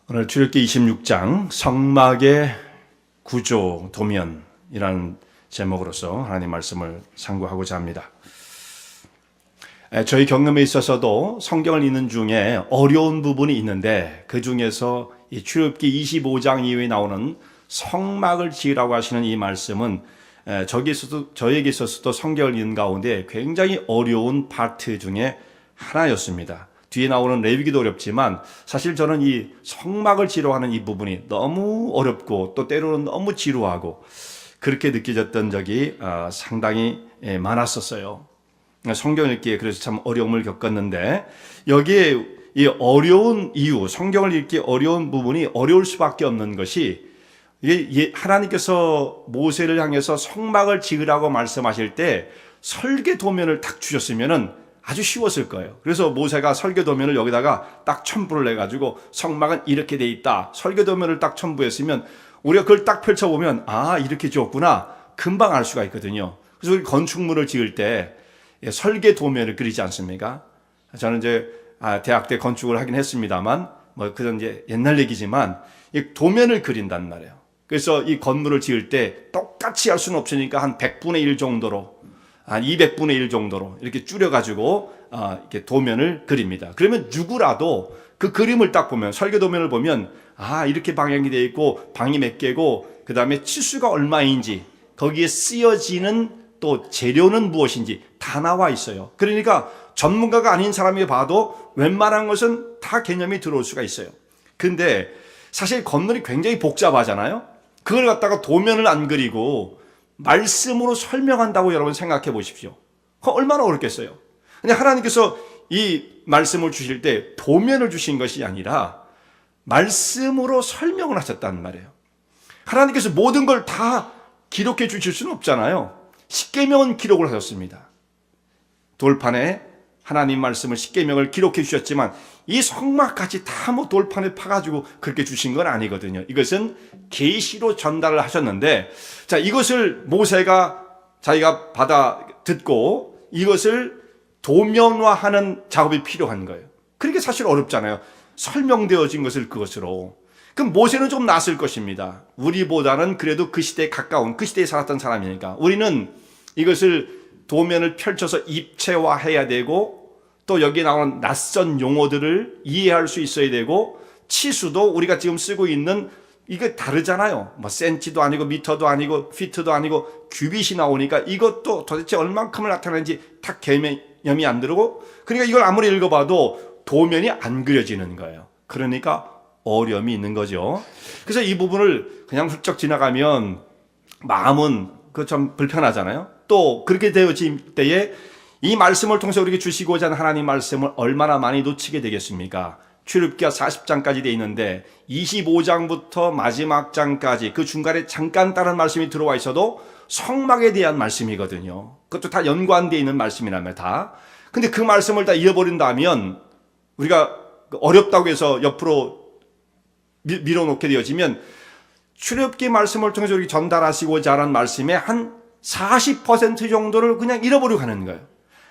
오늘 출애굽기 26장 성막의 구조 도면이라는 제목으로서 하나님 말씀을 상고하고자 합니다. 저희 경험에 있어서도 성경을 읽는 중에 어려운 부분이 있는데 그 중에서 이 출애굽기 25장 이후에 나오는 성막을 지으라고 하시는 이 말씀은 저에게 있어서도 성경을 읽는 가운데 굉장히 어려운 파트 중에 하나였습니다. 뒤에 나오는 레위기도 어렵지만 사실 저는 이 성막을 지루하는 이 부분이 너무 어렵고 또 때로는 너무 지루하고 그렇게 느껴졌던 적이 상당히 많았었어요. 성경 읽기에 그래서 참 어려움을 겪었는데 여기에 이 어려운 이유, 성경을 읽기 어려운 부분이 어려울 수밖에 없는 것이 이게 하나님께서 모세를 향해서 성막을 지으라고 말씀하실 때 설계 도면을 딱 주셨으면은 아주 쉬웠을 거예요. 그래서 모세가 설계도면을 여기다가 딱 첨부를 해가지고 성막은 이렇게 돼 있다. 설계도면을 딱 첨부했으면 우리가 그걸 딱 펼쳐보면 이렇게 지었구나. 금방 알 수가 있거든요. 그래서 우리 건축물을 지을 때 설계도면을 그리지 않습니까? 저는 이제 대학 때 건축을 하긴 했습니다만 그건 이제 옛날 얘기지만 이 도면을 그린단 말이에요. 그래서 이 건물을 지을 때 똑같이 할 수는 없으니까 한 100분의 1 정도로 한 200분의 1 정도로 이렇게 줄여가지고 이렇게 도면을 그립니다. 그러면 누구라도 그 그림을 딱 보면 설계 도면을 보면 이렇게 방향이 되어 있고 방이 몇 개고 그 다음에 치수가 얼마인지 거기에 쓰여지는 또 재료는 무엇인지 다 나와 있어요. 그러니까 전문가가 아닌 사람이 봐도 웬만한 것은 다 개념이 들어올 수가 있어요. 근데 사실 건물이 굉장히 복잡하잖아요. 그걸 갖다가 도면을 안 그리고 말씀으로 설명한다고 여러분 생각해 보십시오. 얼마나 어렵겠어요. 근데 하나님께서 이 말씀을 주실 때 도면을 주신 것이 아니라 말씀으로 설명을 하셨단 말이에요. 하나님께서 모든 걸 다 기록해 주실 수는 없잖아요. 십계명은 기록을 하셨습니다. 돌판에 하나님 말씀을 십계명을 기록해 주셨지만 이 성막까지 다 돌판에 파가지고 그렇게 주신 건 아니거든요. 이것은 계시로 전달을 하셨는데 자, 이것을 모세가 자기가 받아 듣고 이것을 도면화하는 작업이 필요한 거예요. 그러니까 사실 어렵잖아요. 설명되어진 것을 그것으로. 그럼 모세는 좀 낫을 것입니다. 우리보다는 그래도 그 시대에 가까운 그 시대에 살았던 사람이니까 우리는 이것을 도면을 펼쳐서 입체화해야 되고 또 여기에 나오는 낯선 용어들을 이해할 수 있어야 되고 치수도 우리가 지금 쓰고 있는 이게 다르잖아요. 센치도 아니고 미터도 아니고 피트도 아니고 규빗이 나오니까 이것도 도대체 얼만큼을 나타내는지 딱 개념이 안 들고 그러니까 이걸 아무리 읽어봐도 도면이 안 그려지는 거예요. 그러니까 어려움이 있는 거죠. 그래서 이 부분을 그냥 훌쩍 지나가면 마음은 그 좀 불편하잖아요. 또 그렇게 되어질 때에 이 말씀을 통해서 우리에게 주시고자 하는 하나님 말씀을 얼마나 많이 놓치게 되겠습니까? 출애굽기가 40장까지 되어 있는데 25장부터 마지막 장까지 그 중간에 잠깐 다른 말씀이 들어와 있어도 성막에 대한 말씀이거든요. 그것도 다 연관되어 있는 말씀이라면 다. 근데 그 말씀을 다 잃어버린다면 우리가 어렵다고 해서 옆으로 밀어놓게 되어지면 출애굽기 말씀을 통해서 우리에게 전달하시고자 하는 말씀의 한 40% 정도를 그냥 잃어버리고 가는 거예요.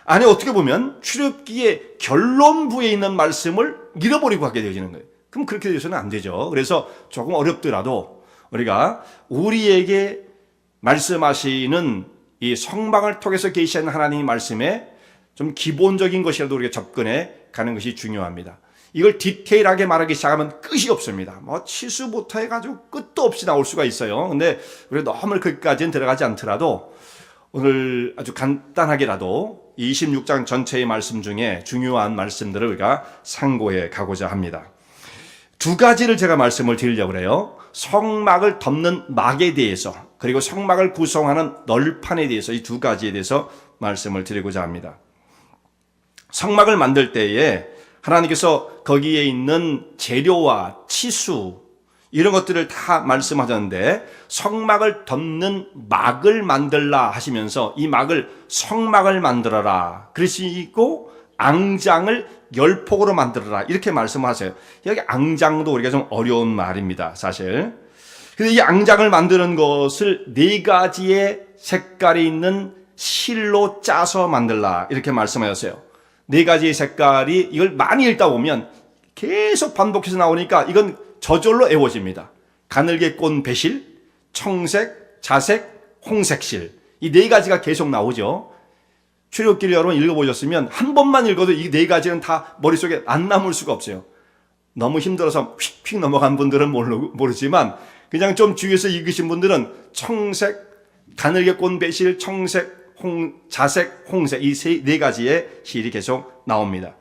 아니 어떻게 보면 출애굽기의 결론부에 있는 말씀을 잃어버리고 하게 되어지는 거예요. 그럼 그렇게 되어서는 안 되죠. 그래서 조금 어렵더라도 우리가 우리에게 말씀하시는 이 성막을 통해서 계시는 하나님의 말씀에 좀 기본적인 것이라도 우리가 접근해 가는 것이 중요합니다. 이걸 디테일하게 말하기 시작하면 끝이 없습니다. 치수부터 해가지고 끝도 없이 나올 수가 있어요. 근데 우리가 너무 거기까지는 들어가지 않더라도 오늘 아주 간단하게라도 26장 전체의 말씀 중에 중요한 말씀들을 우리가 상고해 가고자 합니다. 두 가지를 제가 말씀을 드리려고 해요. 성막을 덮는 막에 대해서 그리고 성막을 구성하는 널판에 대해서 이 두 가지에 대해서 말씀을 드리고자 합니다. 성막을 만들 때에 하나님께서 거기에 있는 재료와 치수 이런 것들을 다 말씀하셨는데 성막을 덮는 막을 만들라 하시면서 이 막을 성막을 만들어라 그러시고 앙장을 열폭으로 만들어라 이렇게 말씀하세요. 여기 앙장도 우리가 좀 어려운 말입니다. 사실. 그래서 이 앙장을 만드는 것을 네 가지의 색깔이 있는 실로 짜서 만들라 이렇게 말씀하셨어요. 네 가지의 색깔이 이걸 많이 읽다 보면 계속 반복해서 나오니까 이건 저절로 애워집니다. 가늘게 꼰 배실, 청색, 자색, 홍색실. 이 네 가지가 계속 나오죠. 출애굽기를 여러분 읽어보셨으면 한 번만 읽어도 이 네 가지는 다 머릿속에 안 남을 수가 없어요. 너무 힘들어서 휙휙 넘어간 분들은 모르지만 그냥 좀 주위에서 읽으신 분들은 청색, 가늘게 꼰 배실, 청색, 자색, 홍색 이 네 가지의 실이 계속 나옵니다.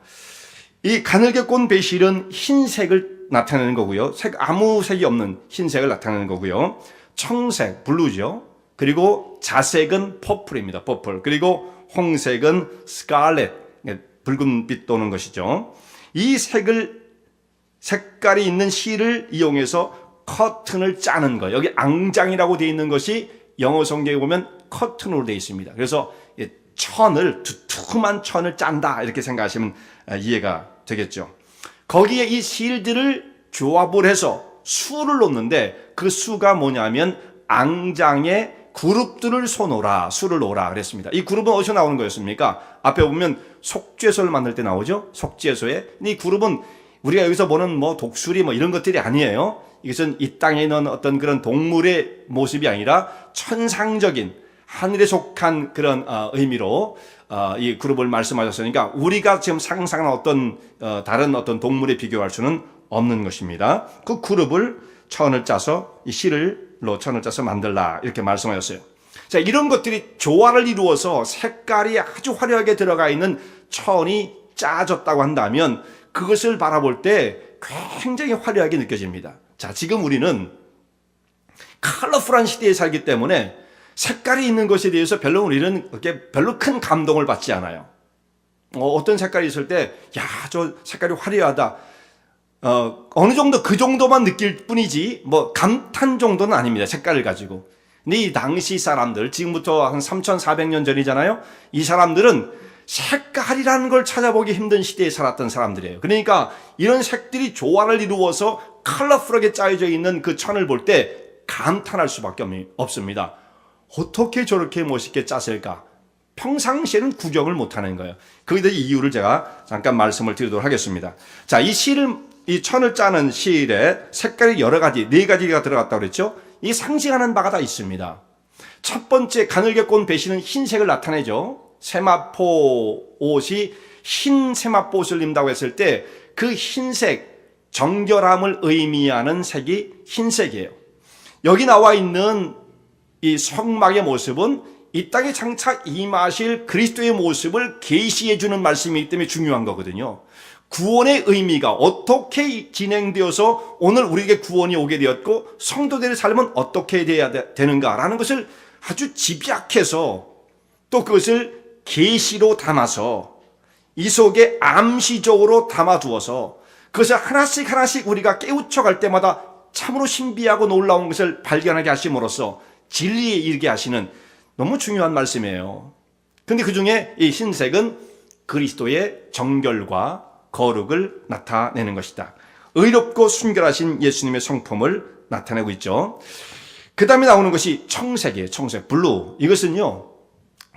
이 가늘게 꼰 배실은 흰색을 나타내는 거고요. 아무 색이 없는 흰색을 나타내는 거고요. 청색, 블루죠. 그리고 자색은 퍼플입니다. 퍼플. 그리고 홍색은 스칼렛, 붉은빛 도는 것이죠. 이 색깔이 있는 실을 이용해서 커튼을 짜는 거예요. 여기 앙장이라고 되어 있는 것이 영어 성경에 보면 커튼으로 되어 있습니다. 그래서 두툼한 천을 짠다 이렇게 생각하시면 이해가 되겠죠. 거기에 이 실들을 조합을 해서 수를 놓는데 그 수가 뭐냐면 앙장에 그룹들을 서놓으라, 수를 놓으라 그랬습니다. 이 그룹은 어디서 나오는 거였습니까? 앞에 보면 속죄소를 만들 때 나오죠. 속죄소에. 이 그룹은 우리가 여기서 보는 독수리 이런 것들이 아니에요. 이것은 이 땅에 있는 어떤 그런 동물의 모습이 아니라 천상적인 하늘에 속한 그런 의미로 이 그룹을 말씀하셨으니까 우리가 지금 상상하는 어떤 다른 어떤 동물에 비교할 수는 없는 것입니다. 그 그룹을 천을 짜서 이 실로 천을 짜서 만들라 이렇게 말씀하셨어요. 자, 이런 것들이 조화를 이루어서 색깔이 아주 화려하게 들어가 있는 천이 짜졌다고 한다면 그것을 바라볼 때 굉장히 화려하게 느껴집니다. 자, 지금 우리는 컬러풀한 시대에 살기 때문에 색깔이 있는 것에 대해서 우리는 별로 큰 감동을 받지 않아요. 어떤 색깔이 있을 때, 저 색깔이 화려하다. 어느 정도 그 정도만 느낄 뿐이지, 감탄 정도는 아닙니다. 색깔을 가지고. 근데 이 당시 사람들, 지금부터 한 3,400년 전이잖아요. 이 사람들은 색깔이라는 걸 찾아보기 힘든 시대에 살았던 사람들이에요. 그러니까 이런 색들이 조화를 이루어서 컬러풀하게 짜여져 있는 그 천을 볼 때 감탄할 수밖에 없습니다. 어떻게 저렇게 멋있게 짰을까? 평상시에는 구경을 못하는 거예요. 거기에 대해 이유를 제가 잠깐 말씀을 드리도록 하겠습니다. 자, 이 천을 짜는 실에 색깔이 여러 가지, 네 가지가 들어갔다고 그랬죠? 이 상징하는 바가 다 있습니다. 첫 번째, 가늘게 꼰 배실은 흰색을 나타내죠. 세마포 옷이 흰 세마포 옷을 입는다고 했을 때 그 흰색, 정결함을 의미하는 색이 흰색이에요. 여기 나와 있는 이 성막의 모습은 이 땅에 장차 임하실 그리스도의 모습을 계시해 주는 말씀이기 때문에 중요한 거거든요. 구원의 의미가 어떻게 진행되어서 오늘 우리에게 구원이 오게 되었고 성도들의 삶은 어떻게 돼야 되는가라는 것을 아주 집약해서 또 그것을 계시로 담아서 이 속에 암시적으로 담아두어서 그것을 하나씩 우리가 깨우쳐갈 때마다 참으로 신비하고 놀라운 것을 발견하게 하심으로써 진리에 이르게 하시는 너무 중요한 말씀이에요. 근데 그 중에 이 흰색은 그리스도의 정결과 거룩을 나타내는 것이다. 의롭고 순결하신 예수님의 성품을 나타내고 있죠. 그 다음에 나오는 것이 청색이에요. 청색, 블루. 이것은요,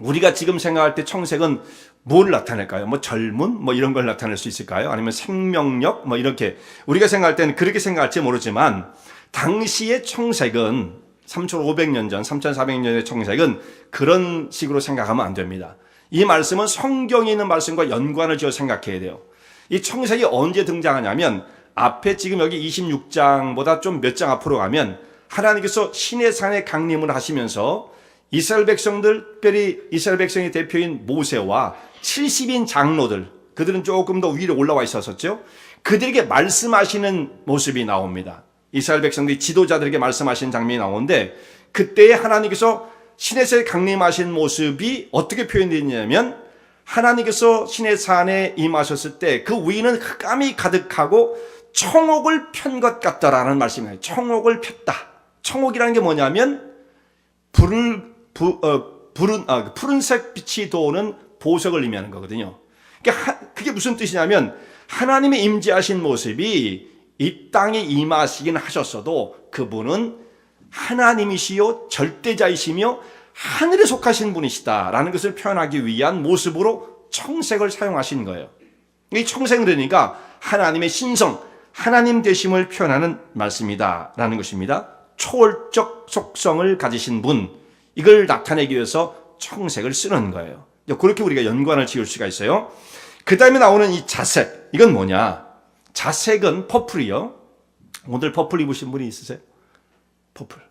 우리가 지금 생각할 때 청색은 뭘 나타낼까요? 젊음? 이런 걸 나타낼 수 있을까요? 아니면 생명력? 이렇게. 우리가 생각할 때는 그렇게 생각할지 모르지만, 당시의 청색은 3,500년 전, 3,400년의 청색은 그런 식으로 생각하면 안 됩니다. 이 말씀은 성경에 있는 말씀과 연관을 지어 생각해야 돼요. 이 청색이 언제 등장하냐면, 앞에 지금 여기 26장보다 좀 몇 장 앞으로 가면, 하나님께서 신의 산에 강림을 하시면서 이스라엘 백성들, 특별히 이스라엘 백성의 대표인 모세와 70인 장로들, 그들은 조금 더 위로 올라와 있었었죠. 그들에게 말씀하시는 모습이 나옵니다. 이스라엘 백성들이 지도자들에게 말씀하시는 장면이 나오는데 그때에 하나님께서 신의 산에 강림하신 모습이 어떻게 표현되냐면 하나님께서 신의 산에 임하셨을 때 그 위는 흑암이 가득하고 청옥을 편 것 같다라는 말씀이에요. 청옥을 폈다. 청옥이라는 게 뭐냐면 푸른색 빛이 도는 보석을 의미하는 거거든요. 그게 무슨 뜻이냐면 하나님의 임재하신 모습이 이 땅에 임하시긴 하셨어도 그분은 하나님이시요 절대자이시며 하늘에 속하신 분이시다라는 것을 표현하기 위한 모습으로 청색을 사용하신 거예요. 이 청색은 그러니까 하나님의 신성, 하나님 되심을 표현하는 말씀이다 라는 것입니다. 초월적 속성을 가지신 분, 이걸 나타내기 위해서 청색을 쓰는 거예요. 그렇게 우리가 연관을 지을 수가 있어요. 그 다음에 나오는 이 자색, 이건 뭐냐? 자색은 퍼플이요. 오늘 퍼플 입으신 분이 있으세요? 퍼플.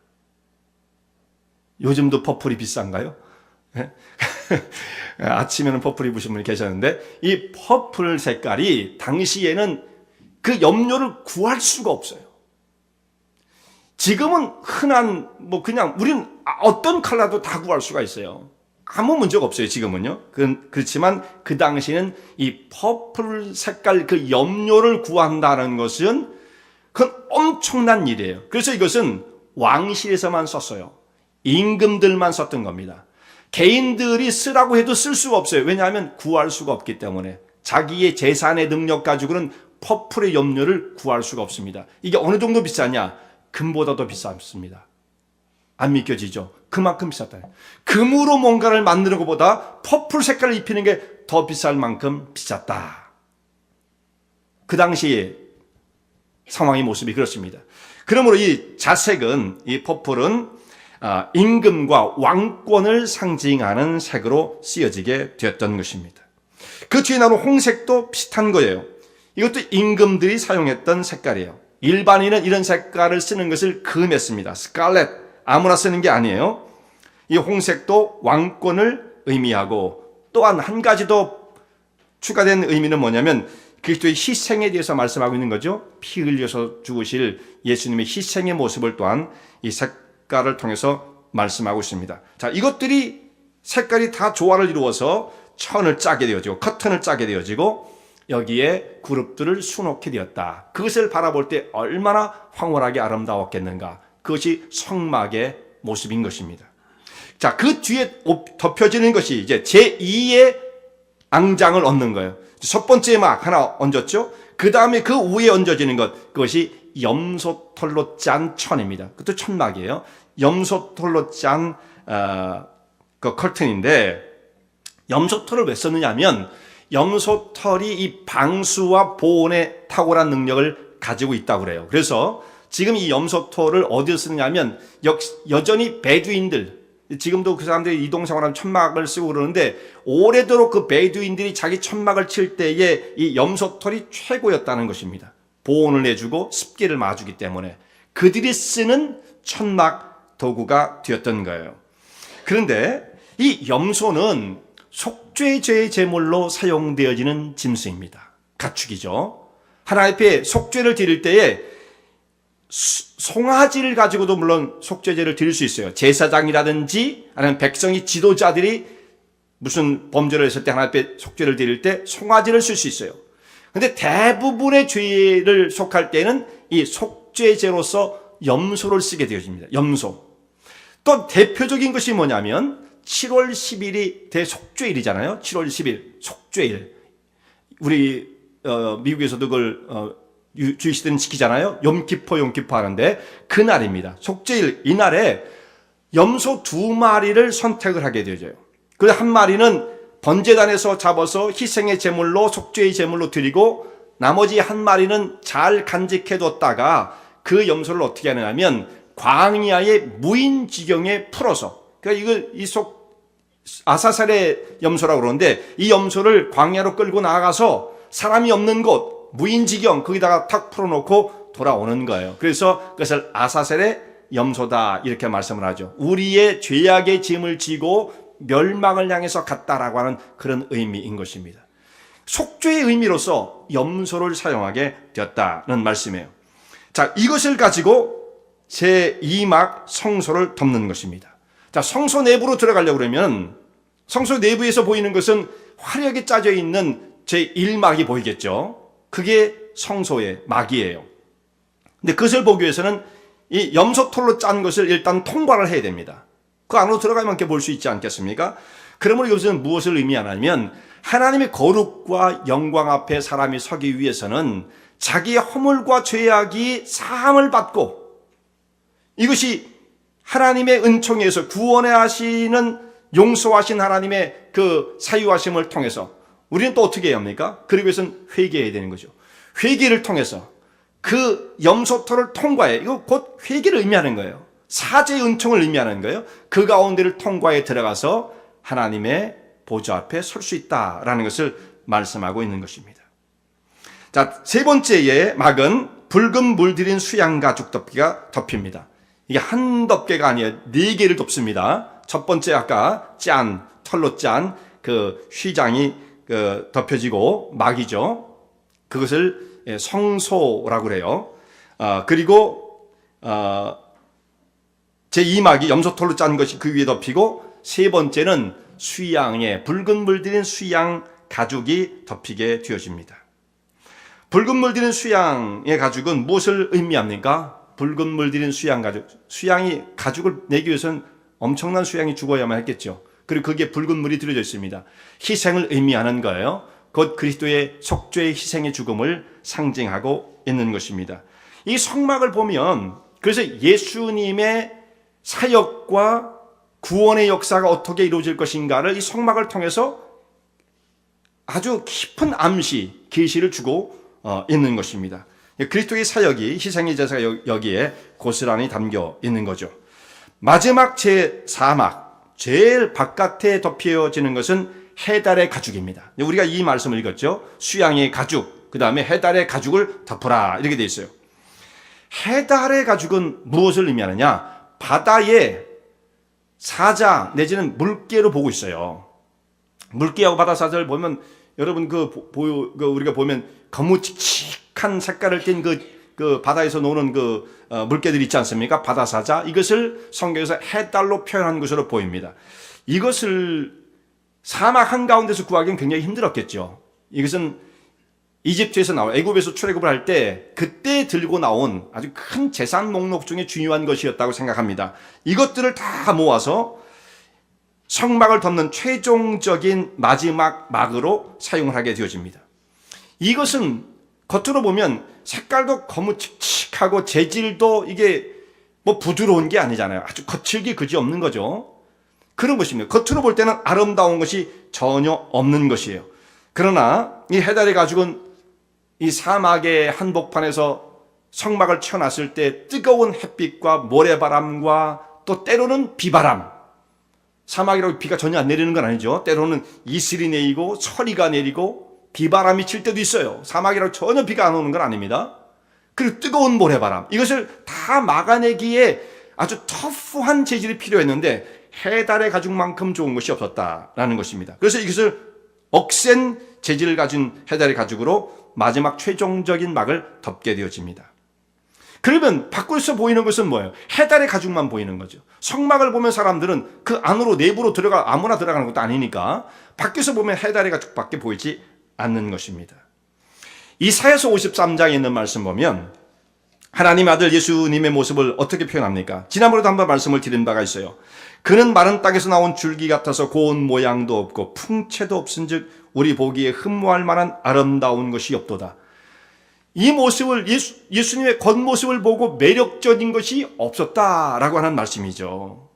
요즘도 퍼플이 비싼가요? 아침에는 퍼플 입으신 분이 계셨는데, 이 퍼플 색깔이 당시에는 그 염료를 구할 수가 없어요. 지금은 흔한 그냥 우리는 어떤 컬러도 다 구할 수가 있어요. 아무 문제가 없어요. 지금은요. 그렇지만 그 당시에는 이 퍼플 색깔 그 염료를 구한다는 것은 그건 엄청난 일이에요. 그래서 이것은 왕실에서만 썼어요. 임금들만 썼던 겁니다. 개인들이 쓰라고 해도 쓸 수가 없어요. 왜냐하면 구할 수가 없기 때문에. 자기의 재산의 능력 가지고는 퍼플의 염료를 구할 수가 없습니다. 이게 어느 정도 비싸냐? 금보다 더 비쌉니다. 안 믿겨지죠? 그만큼 비쌌다. 금으로 뭔가를 만드는 것보다 퍼플 색깔을 입히는 게 더 비쌀 만큼 비쌌다. 그 당시의 상황의 모습이 그렇습니다. 그러므로 이 자색은, 이 퍼플은 임금과 왕권을 상징하는 색으로 쓰여지게 되었던 것입니다. 그 뒤에 나오는 홍색도 비슷한 거예요. 이것도 임금들이 사용했던 색깔이에요. 일반인은 이런 색깔을 쓰는 것을 금했습니다. 스칼렛, 아무나 쓰는 게 아니에요. 이 홍색도 왕권을 의미하고, 또한 한 가지 더 추가된 의미는 뭐냐면 그리스도의 희생에 대해서 말씀하고 있는 거죠. 피 흘려서 죽으실 예수님의 희생의 모습을 또한 이 색깔을 통해서 말씀하고 있습니다. 자, 이것들이 색깔이 다 조화를 이루어서 천을 짜게 되어지고 커튼을 짜게 되어지고 여기에 그룹들을 수놓게 되었다. 그것을 바라볼 때 얼마나 황홀하게 아름다웠겠는가. 그것이 성막의 모습인 것입니다. 자, 그 뒤에 덮여지는 것이 이제 제2의 앙장을 얹는 거예요. 첫 번째 막 하나 얹었죠. 그 다음에 그 위에 얹어지는 것, 그것이 염소털로 짠 천입니다. 그것도 천막이에요. 염소털로 짠 그 커튼인데, 염소털을 왜 썼느냐 하면 염소털이 이 방수와 보온에 탁월한 능력을 가지고 있다고 그래요. 그래서 지금 이 염소털을 어디서 쓰느냐 하면 여전히 베두인들, 지금도 그 사람들이 이동생활하면 천막을 쓰고 그러는데, 오래도록 그 베두인들이 자기 천막을 칠 때에 이 염소털이 최고였다는 것입니다. 보온을 내주고 습기를 막아주기 때문에 그들이 쓰는 천막 도구가 되었던 거예요. 그런데 이 염소는 속죄제의 제물로 사용되어지는 짐승입니다. 가축이죠. 하나님 앞에 속죄를 드릴 때에 송아지를 가지고도 물론 속죄제를 드릴 수 있어요. 제사장이라든지 아니면 백성의 지도자들이 무슨 범죄를 했을 때 하나님 앞에 속죄를 드릴 때 송아지를 쓸 수 있어요. 근데 대부분의 죄를 속할 때는 이 속죄제로서 염소를 쓰게 되어집니다. 염소. 또 대표적인 것이 뭐냐면 7월 10일이 대속죄일이잖아요. 7월 10일 속죄일. 우리 미국에서도 그걸 주이시들은 지키잖아요. 염키포 하는데 그날입니다. 속죄일 이날에 염소 2마리를 선택을 하게 되어져요. 그래서 한 마리는 번제단에서 잡아서 희생의 제물로 속죄의 제물로 드리고, 나머지 한 마리는 잘 간직해뒀다가 그 염소를 어떻게 하느냐면 광야의 무인지경에 풀어서, 그러니까 아사살의 염소라고 그러는데 이 염소를 광야로 끌고 나가서 사람이 없는 곳 무인지경 거기다가 탁 풀어놓고 돌아오는 거예요. 그래서 그것을 아사셀의 염소다 이렇게 말씀을 하죠. 우리의 죄악의 짐을 지고 멸망을 향해서 갔다라고 하는 그런 의미인 것입니다. 속죄의 의미로서 염소를 사용하게 되었다는 말씀이에요. 자, 이것을 가지고 제2막 성소를 덮는 것입니다. 자, 성소 내부로 들어가려고 그러면 성소 내부에서 보이는 것은 화려하게 짜져 있는 제1막이 보이겠죠. 그게 성소의 막이에요. 근데 그것을 보기 위해서는 이 염소털로 짠 것을 일단 통과를 해야 됩니다. 그 안으로 들어가면 이렇게 볼 수 있지 않겠습니까? 그러므로 이것은 무엇을 의미하냐면 하나님의 거룩과 영광 앞에 사람이 서기 위해서는 자기의 허물과 죄악이 사함을 받고, 이것이 하나님의 은총에서 구원해 하시는 용서하신 하나님의 그 사유하심을 통해서 우리는 또 어떻게 해야 합니까? 그러기 위해서는 회개해야 되는 거죠. 회개를 통해서 그 염소터를 통과해. 이거 곧 회개를 의미하는 거예요. 사죄의 은총을 의미하는 거예요. 그 가운데를 통과해 들어가서 하나님의 보좌 앞에 설 수 있다라는 것을 말씀하고 있는 것입니다. 자, 세 번째의 막은 붉은 물들인 수양 가죽 덮개가 덮입니다. 이게 한 덮개가 아니에요. 4개를 덮습니다. 첫 번째 아까 털로 짠 그 휘장이 덮여지고 막이죠. 그것을 성소라고 그래요. 그리고 제2막이 염소털로 짠 것이 그 위에 덮이고, 세 번째는 수양에 붉은 물들인 수양 가죽이 덮이게 되어집니다. 붉은 물들인 수양의 가죽은 무엇을 의미합니까? 붉은 물들인 수양 가죽. 수양이 가죽을 내기 위해서는 엄청난 수양이 죽어야만 했겠죠. 그리고 거기에 붉은 물이 들어져 있습니다. 희생을 의미하는 거예요. 곧 그리스도의 속죄의 희생의 죽음을 상징하고 있는 것입니다. 이 성막을 보면 그래서 예수님의 사역과 구원의 역사가 어떻게 이루어질 것인가를 이 성막을 통해서 아주 깊은 암시, 계시를 주고 있는 것입니다. 그리스도의 사역이, 희생의 제사가 여기에 고스란히 담겨 있는 거죠. 마지막 제4막, 제일 바깥에 덮여지는 것은 해달의 가죽입니다. 우리가 이 말씀을 읽었죠. 수양의 가죽, 그 다음에 해달의 가죽을 덮으라, 이렇게 되어 있어요. 해달의 가죽은 무엇을 의미하느냐? 바다의 사자 내지는 물개로 보고 있어요. 물개하고 바다 사자를 보면 여러분 우리가 보면 거무칙칙한 색깔을 띤 그 바다에서 노는 물개들 있지 않습니까? 바다 사자. 이것을 성경에서 해달로 표현한 것으로 보입니다. 이것을 사막 한가운데서 구하기는 굉장히 힘들었겠죠. 이것은 이집트에서 애굽에서 출애굽을 할 때 그때 들고 나온 아주 큰 재산 목록 중에 중요한 것이었다고 생각합니다. 이것들을 다 모아서 성막을 덮는 최종적인 마지막 막으로 사용을 하게 되어집니다. 이것은 겉으로 보면 색깔도 거무칙칙하고 재질도 이게 부드러운 게 아니잖아요. 아주 거칠기 그지없는 거죠. 그런 것입니다. 겉으로 볼 때는 아름다운 것이 전혀 없는 것이에요. 그러나 이 해달의 가죽은 이 사막의 한복판에서 성막을 쳐놨을 때 뜨거운 햇빛과 모래바람과 또 때로는 비바람, 사막이라고 비가 전혀 안 내리는 건 아니죠. 때로는 이슬이 내리고 서리가 내리고 비바람이 칠 때도 있어요. 사막이라고 전혀 비가 안 오는 건 아닙니다. 그리고 뜨거운 모래바람, 이것을 다 막아내기에 아주 터프한 재질이 필요했는데 해달의 가죽만큼 좋은 것이 없었다라는 것입니다. 그래서 이것을 억센 재질을 가진 해달의 가죽으로 마지막 최종적인 막을 덮게 되어집니다. 그러면 밖에서 보이는 것은 뭐예요? 해달의 가죽만 보이는 거죠. 성막을 보면 사람들은 그 안으로 내부로 아무나 들어가는 것도 아니니까 밖에서 보면 해달의 가죽밖에 보이지 않는 것입니다. 이사야서 53장에 있는 말씀 보면 하나님 아들 예수님의 모습을 어떻게 표현합니까? 지난번에도 한번 말씀을 드린 바가 있어요. 그는 마른 땅에서 나온 줄기 같아서 고운 모양도 없고 풍채도 없은즉 우리 보기에 흠모할 만한 아름다운 것이 없도다. 이 모습을 예수님의 겉모습을 보고 매력적인 것이 없었다라고 하는 말씀이죠.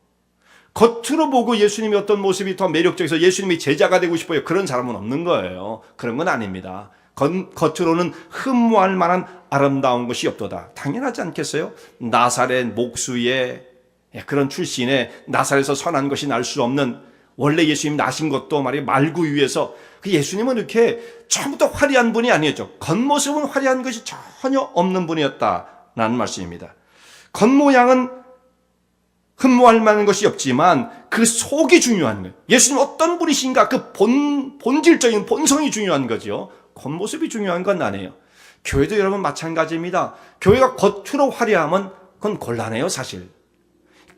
겉으로 보고 예수님이 어떤 모습이 더 매력적이어서 예수님이 제자가 되고 싶어요. 그런 사람은 없는 거예요. 그런 건 아닙니다. 겉으로는 흠모할 만한 아름다운 것이 없도다. 당연하지 않겠어요? 나사렛 목수의 그런 출신의 나사렛에서 선한 것이 날 수 없는, 원래 예수님 나신 것도 말이에요, 말구 위에서. 그 예수님은 이렇게 처음부터 화려한 분이 아니었죠. 겉모습은 화려한 것이 전혀 없는 분이었다라는 말씀입니다. 겉모양은 흠모할 만한 것이 없지만 그 속이 중요한 거예요. 예수님 어떤 분이신가, 그 본질적인 본성이 중요한 거죠. 겉모습이 중요한 건 아니에요. 교회도 여러분 마찬가지입니다. 교회가 겉으로 화려하면 그건 곤란해요, 사실.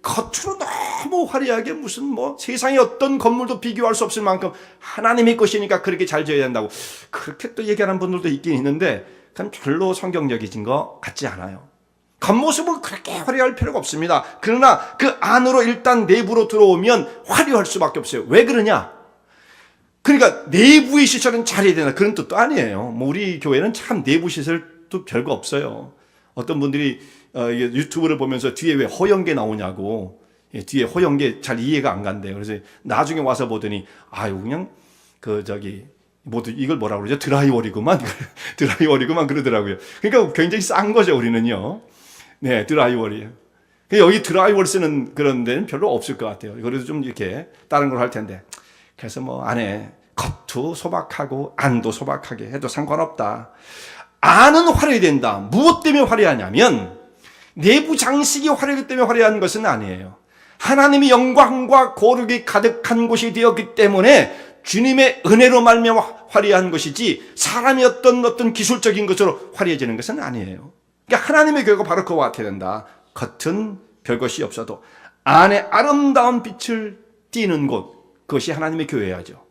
겉으로 너무 화려하게 무슨 세상의 어떤 건물도 비교할 수 없을 만큼 하나님의 것이니까 그렇게 잘 지어야 된다고 그렇게 또 얘기하는 분들도 있긴 있는데 그건 별로 성경적이진 것 같지 않아요. 겉모습은 그렇게 화려할 필요가 없습니다. 그러나 그 안으로 일단 내부로 들어오면 화려할 수밖에 없어요. 왜 그러냐? 그러니까 내부의 시설은 잘해야 되나 그런 뜻도 아니에요. 우리 교회는 참 내부 시설도 별거 없어요. 어떤 분들이 유튜브를 보면서 뒤에 왜 허영계 나오냐고, 뒤에 허영계 잘 이해가 안 간대요. 그래서 나중에 와서 보더니 그냥 모두 이걸 뭐라고 그러죠? 드라이월이구만. 드라이월이구만 그러더라고요. 그러니까 굉장히 싼 거죠, 우리는요. 네, 드라이월이에요. 여기 드라이월 쓰는 그런 데는 별로 없을 것 같아요. 그래도 좀 이렇게 다른 걸 할 텐데. 그래서 뭐 안에 겉도 소박하고 안도 소박하게 해도 상관없다. 안은 화려해야 된다. 무엇 때문에 화려하냐면 내부 장식이 화려하기 때문에 화려한 것은 아니에요. 하나님의 영광과 거룩이 가득한 곳이 되었기 때문에 주님의 은혜로 말미암아 화려한 것이지 사람이 어떤 기술적인 것으로 화려해지는 것은 아니에요. 그러니까 하나님의 교회가 바로 그와 같아야 된다. 겉은 별것이 없어도 안에 아름다운 빛을 띠는 곳, 그것이 하나님의 교회야죠.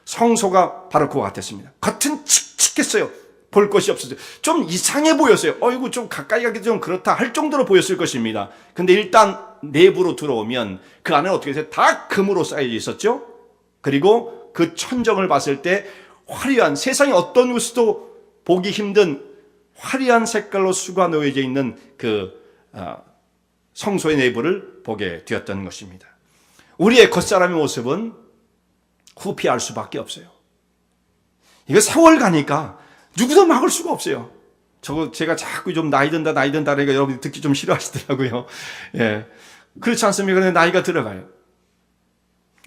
성소가 바로 그와 같았습니다. 겉은 칙칙했어요. 볼 것이 없었어요. 좀 이상해 보였어요. 어이구 좀 가까이 가기 좀 그렇다 할 정도로 보였을 것입니다. 근데 일단 내부로 들어오면 그 안에 어떻게 해서 다 금으로 쌓여져 있었죠. 그리고 그 천정을 봤을 때 화려한, 세상에 어떤 곳에도 보기 힘든 화려한 색깔로 수가 놓여져 있는 그 성소의 내부를 보게 되었던 것입니다. 우리의 겉사람의 모습은 후피할 수밖에 없어요. 이거 세월 가니까 누구도 막을 수가 없어요. 제가 자꾸 좀 나이 든다 그러니까 여러분들 듣기 좀 싫어하시더라고요. 예. 그렇지 않습니까? 근데 나이가 들어가요.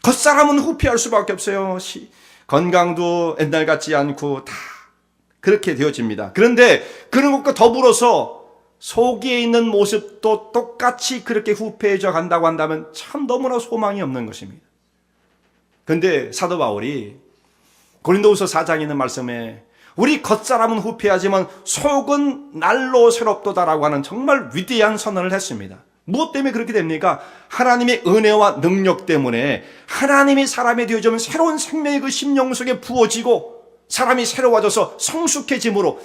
겉사람은 후피할 수밖에 없어요. 건강도 옛날 같지 않고 다 그렇게 되어집니다. 그런데 그런 것과 더불어서 속에 있는 모습도 똑같이 그렇게 후패해져 간다고 한다면 참 너무나 소망이 없는 것입니다. 그런데 사도 바울이 고린도후서 4장에 있는 말씀에 우리 겉사람은 후패하지만 속은 날로 새롭도다라고 하는 정말 위대한 선언을 했습니다. 무엇 때문에 그렇게 됩니까? 하나님의 은혜와 능력 때문에 하나님이 사람이 되어지면 새로운 생명이 그 심령 속에 부어지고 사람이 새로워져서 성숙해짐으로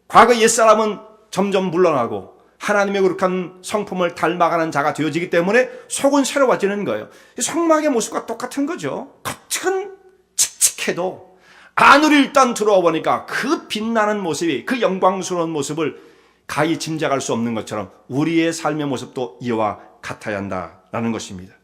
과거 옛사람은 점점 물러나고 하나님의 거룩한 성품을 닮아가는 자가 되어지기 때문에 속은 새로워지는 거예요. 성막의 모습과 똑같은 거죠. 겉은 칙칙해도 안으로 일단 들어와 보니까 그 빛나는 모습이, 그 영광스러운 모습을 가히 짐작할 수 없는 것처럼 우리의 삶의 모습도 이와 같아야 한다라는 것입니다.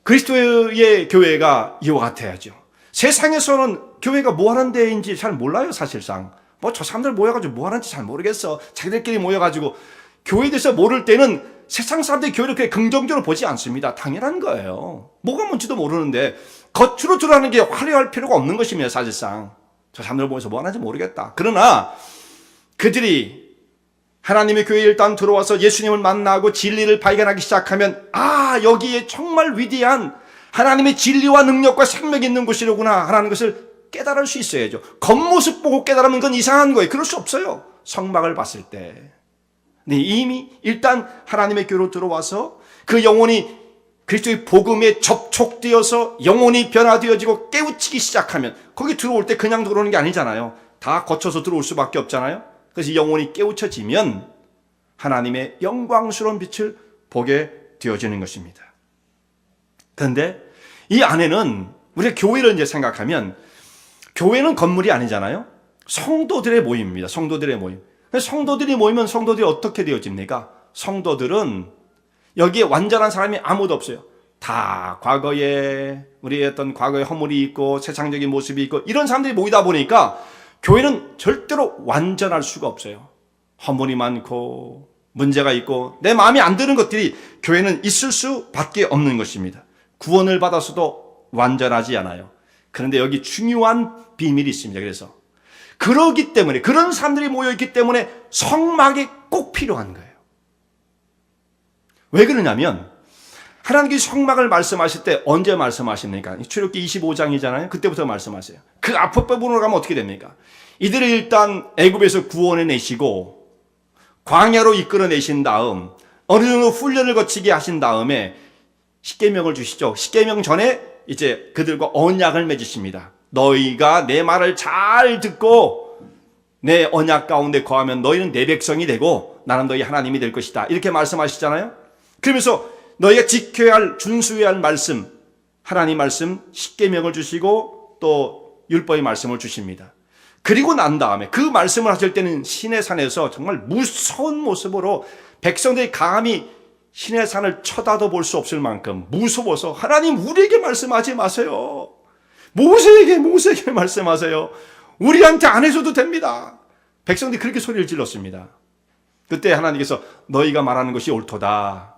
그리스도의 교회가 이와 같아야죠. 세상에서는 교회가 뭐 하는 데인지 잘 몰라요, 사실상. 저 사람들 모여가지고 뭐 하는지 잘 모르겠어. 자기들끼리 모여가지고. 교회에 대해서 모를 때는 세상 사람들이 교회를 그렇게 긍정적으로 보지 않습니다. 당연한 거예요. 뭐가 뭔지도 모르는데 겉으로 드러나는 게 화려할 필요가 없는 것입니다, 사실상. 저 사람들 모여서 뭐 하는지 모르겠다. 그러나 그들이 하나님의 교회에 일단 들어와서 예수님을 만나고 진리를 발견하기 시작하면 여기에 정말 위대한 하나님의 진리와 능력과 생명이 있는 곳이로구나 하는 것을 깨달을 수 있어야죠. 겉모습 보고 깨달으면 그건 이상한 거예요. 그럴 수 없어요. 성막을 봤을 때. 네, 이미 일단 하나님의 교회로 들어와서 그 영혼이 그리스도의 복음에 접촉되어서 영혼이 변화되어지고 깨우치기 시작하면 거기 들어올 때 그냥 들어오는 게 아니잖아요. 다 거쳐서 들어올 수밖에 없잖아요. 그래서 영혼이 깨우쳐지면 하나님의 영광스러운 빛을 보게 되어지는 것입니다. 그런데 이 안에는 우리가 교회를 이제 생각하면 교회는 건물이 아니잖아요. 성도들의 모임입니다. 성도들의 모임. 성도들이 모이면 성도들이 어떻게 되어집니까? 성도들은 여기에 완전한 사람이 아무도 없어요. 다 과거에 우리의 어떤 과거의 허물이 있고 세상적인 모습이 있고 이런 사람들이 모이다 보니까 교회는 절대로 완전할 수가 없어요. 허물이 많고 문제가 있고 내 마음에 안 드는 것들이 교회는 있을 수밖에 없는 것입니다. 구원을 받았어도 완전하지 않아요. 그런데 여기 중요한 비밀이 있습니다. 그래서 그러기 때문에 그런 사람들이 모여있기 때문에 성막이 꼭 필요한 거예요. 왜 그러냐면 하나님께서 성막을 말씀하실 때 언제 말씀하십니까? 출애굽기 25장이잖아요. 그때부터 말씀하세요. 그 앞부분으로 가면 어떻게 됩니까? 이들을 일단 애굽에서 구원해 내시고 광야로 이끌어내신 다음 어느 정도 훈련을 거치게 하신 다음에 십계명을 주시죠. 십계명 전에 이제 그들과 언약을 맺으십니다. 너희가 내 말을 잘 듣고 내 언약 가운데 거하면 너희는 내 백성이 되고 나는 너희 하나님이 될 것이다. 이렇게 말씀하시잖아요. 그러면서 너희가 지켜야 할, 준수해야 할 말씀, 하나님 말씀, 십계명을 주시고 또 율법의 말씀을 주십니다. 그리고 난 다음에 그 말씀을 하실 때는 시내산에서 정말 무서운 모습으로 백성들이 감히 시내산을 쳐다도 볼 수 없을 만큼 무서워서 하나님 우리에게 말씀하지 마세요. 모세에게 말씀하세요. 우리한테 안 해줘도 됩니다. 백성들이 그렇게 소리를 질렀습니다. 그때 하나님께서 너희가 말하는 것이 옳도다.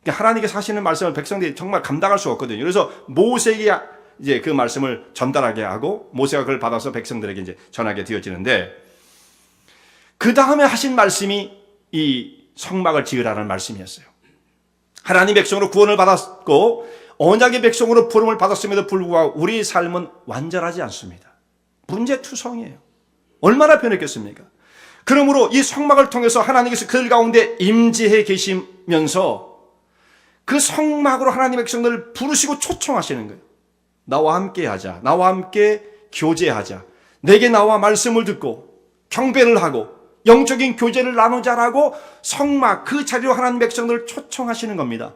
하나님께서 하시는 말씀을 백성들이 정말 감당할 수가 없거든요. 그래서 모세에게 이제 그 말씀을 전달하게 하고 모세가 그걸 받아서 백성들에게 이제 전하게 되어지는데, 그 다음에 하신 말씀이 이 성막을 지으라는 말씀이었어요. 하나님 백성으로 구원을 받았고 언약의 백성으로 부름을 받았음에도 불구하고 우리의 삶은 완전하지 않습니다. 문제투성이에요. 얼마나 변했겠습니까? 그러므로 이 성막을 통해서 하나님께서 그들 가운데 임재해 계시면서 그 성막으로 하나님의 백성들을 부르시고 초청하시는 거예요. 나와 함께 하자. 나와 함께 교제하자. 내게 나와 말씀을 듣고 경배를 하고 영적인 교제를 나누자라고 성막 그 자리로 하나님 백성들을 초청하시는 겁니다.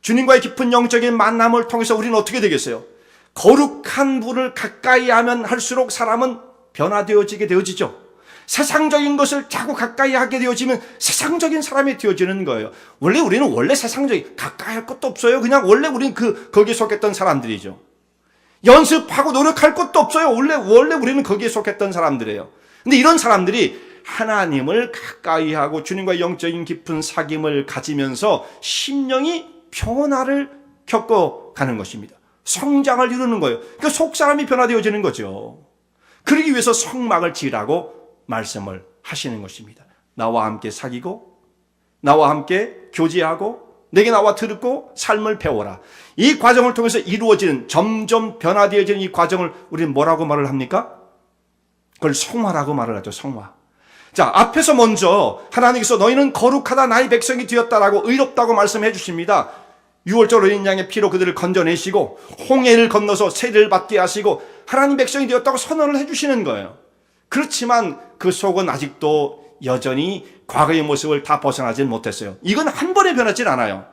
주님과의 깊은 영적인 만남을 통해서 우리는 어떻게 되겠어요? 거룩한 분을 가까이 하면 할수록 사람은 변화되어지게 되어지죠. 세상적인 것을 자꾸 가까이 하게 되어지면 세상적인 사람이 되어지는 거예요. 우리는 세상적인, 가까이 할 것도 없어요. 그냥 원래 우리는 거기에 속했던 사람들이죠. 연습하고 노력할 것도 없어요. 원래 우리는 거기에 속했던 사람들이에요. 근데 이런 사람들이 하나님을 가까이 하고 주님과 영적인 깊은 사귐을 가지면서 심령이 변화를 겪어가는 것입니다. 성장을 이루는 거예요. 그러니까 속사람이 변화되어지는 거죠. 그러기 위해서 성막을 지으라고 말씀을 하시는 것입니다. 나와 함께 사귀고 나와 함께 교제하고 내게 나와 듣고 삶을 배워라. 이 과정을 통해서 이루어지는 점점 변화되어지는 이 과정을 우리는 뭐라고 말을 합니까? 그걸 성화라고 말을 하죠. 성화. 자, 앞에서 먼저 하나님께서 너희는 거룩하다 나의 백성이 되었다라고 의롭다고 말씀해 주십니다. 유월절 어린 양의 피로 그들을 건져내시고 홍해를 건너서 세례를 받게 하시고 하나님 백성이 되었다고 선언을 해 주시는 거예요. 그렇지만 그 속은 아직도 여전히 과거의 모습을 다 벗어나지 못했어요. 이건 한 번에 변하진 않아요.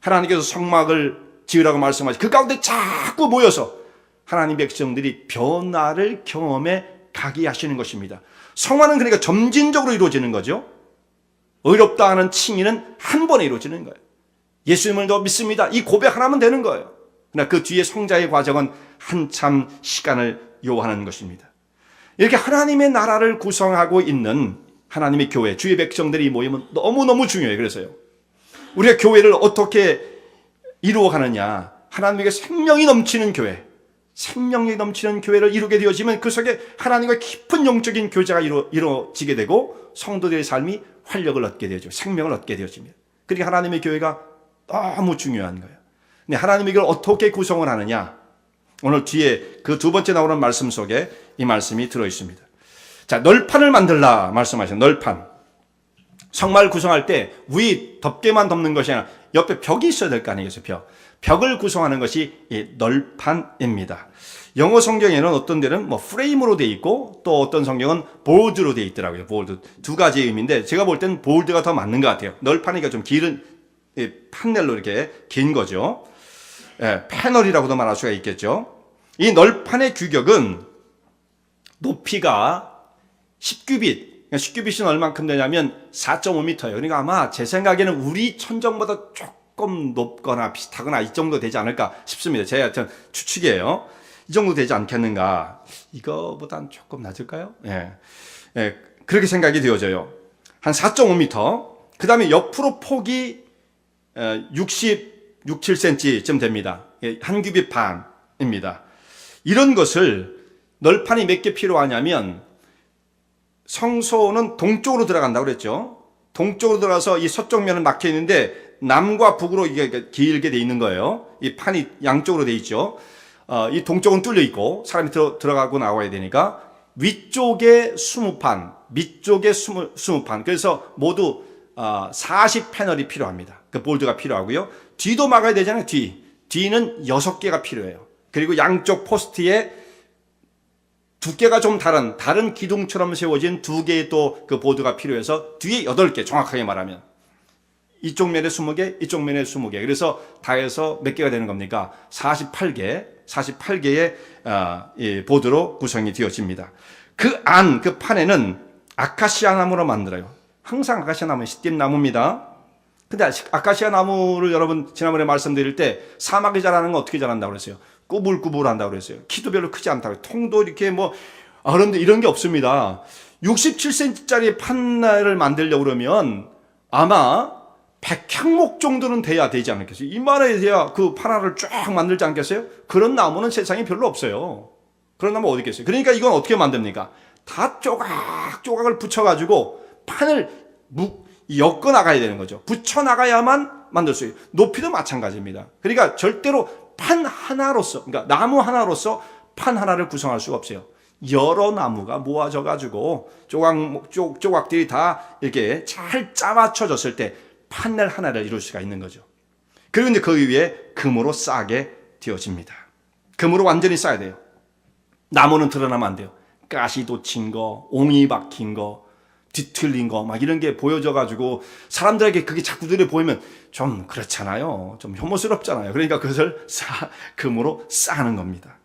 하나님께서 성막을 지으라고 말씀하시 그 가운데 자꾸 모여서 하나님 백성들이 변화를 경험해 가게 하시는 것입니다. 성화는 그러니까 점진적으로 이루어지는 거죠. 의롭다 하는 칭의는 한 번에 이루어지는 거예요. 예수님을 더 믿습니다. 이 고백 하나면 되는 거예요. 그러나 그 뒤에 성자의 과정은 한참 시간을 요하는 것입니다. 이렇게 하나님의 나라를 구성하고 있는 하나님의 교회, 주의 백성들이 모이면 너무너무 중요해요. 그래서요. 우리가 교회를 어떻게 이루어가느냐. 하나님에게 생명이 넘치는 교회, 생명력이 넘치는 교회를 이루게 되어지면 그 속에 하나님과 깊은 영적인 교제가 이루어지게 되고 성도들의 삶이 활력을 얻게 되죠. 생명을 얻게 되어집니다. 그러니까 하나님의 교회가 너무 중요한 거예요. 근데 하나님의 교회를 어떻게 구성을 하느냐? 오늘 뒤에 그 두 번째 나오는 말씀 속에 이 말씀이 들어있습니다. 자, 널판을 만들라 말씀하신 널판. 성막을 구성할 때 위 덮개만 덮는 것이 아니라 옆에 벽이 있어야 될 거 아니겠어요? 벽을 구성하는 것이 이 널판입니다. 영어 성경에는 어떤 데는 프레임으로 되어 있고 또 어떤 성경은 보드로 되어 있더라고요. 보드. 두 가지의 의미인데 제가 볼 때는 보드가 더 맞는 것 같아요. 널판이니까 좀 길은 판넬로 이렇게 긴 거죠. 패널이라고도 말할 수가 있겠죠. 이 널판의 규격은 높이가 10규빗. 10규빗은 얼만큼 되냐면 4.5m예요. 그러니까 아마 제 생각에는 우리 천정보다 조금 높거나 비슷하거나 이 정도 되지 않을까 싶습니다. 제 하여튼 추측이에요. 이 정도 되지 않겠는가. 이거보단 조금 낮을까요? 그렇게 생각이 되어져요. 한 4.5m. 그 다음에 옆으로 폭이 67cm쯤 됩니다. 한 규빗 반입니다. 이런 것을 널판이 몇 개 필요하냐면 성소는 동쪽으로 들어간다고 그랬죠. 동쪽으로 들어가서 이 서쪽 면은 막혀 있는데 남과 북으로 이게 길게 돼 있는 거예요. 이 판이 양쪽으로 돼 있죠. 이 동쪽은 뚫려 있고 사람이 들어가고 나와야 되니까 위쪽에 20판, 밑쪽에 20판. 그래서 모두 40패널이 필요합니다. 그 볼드가 필요하고요. 뒤도 막아야 되잖아요. 뒤는 6개가 필요해요. 그리고 양쪽 포스트에 두께가 좀 다른 기둥처럼 세워진 2개의 또 그 보드가 필요해서 뒤에 8개, 정확하게 말하면. 이쪽 면에 20개, 이쪽 면에 20개. 그래서 다 해서 몇 개가 되는 겁니까? 48개의 보드로 구성이 되어집니다. 그 판에는 아카시아 나무로 만들어요. 항상 아카시아 나무는 시띠나무입니다. 근데 아카시아 나무를 여러분 지난번에 말씀드릴 때 사막에 자라는 건 어떻게 자란다고 그랬어요? 꾸불꾸불한다고 그랬어요. 키도 별로 크지 않다고. 통도 이렇게 뭐 그런데 이런 게 없습니다. 67cm짜리 판넬을 만들려고 그러면 아마 100향목 정도는 돼야 되지 않겠어요? 이만해야 그 판화를 쫙 만들지 않겠어요? 그런 나무는 세상에 별로 없어요. 그런 나무 어디 있겠어요? 그러니까 이건 어떻게 만듭니까? 다 조각조각을 붙여가지고 판을 엮어 나가야 되는 거죠. 붙여 나가야만 만들 수 있어요. 높이도 마찬가지입니다. 그러니까 절대로 판 하나로서, 그러니까 나무 하나로서 판 하나를 구성할 수가 없어요. 여러 나무가 모아져 가지고 조각들이 다 이렇게 잘 짜맞춰졌을 때 판넬 하나를 이룰 수가 있는 거죠. 그리고 이제 그 위에 금으로 싸게 되어집니다. 금으로 완전히 싸야 돼요. 나무는 드러나면 안 돼요. 가시 돋친 거, 옹이 박힌 거, 뒤틀린 거, 막 이런 게 보여져가지고 사람들에게 그게 자꾸 눈에 보이면 좀 그렇잖아요. 좀 혐오스럽잖아요. 그러니까 그것을 금으로 싸는 겁니다.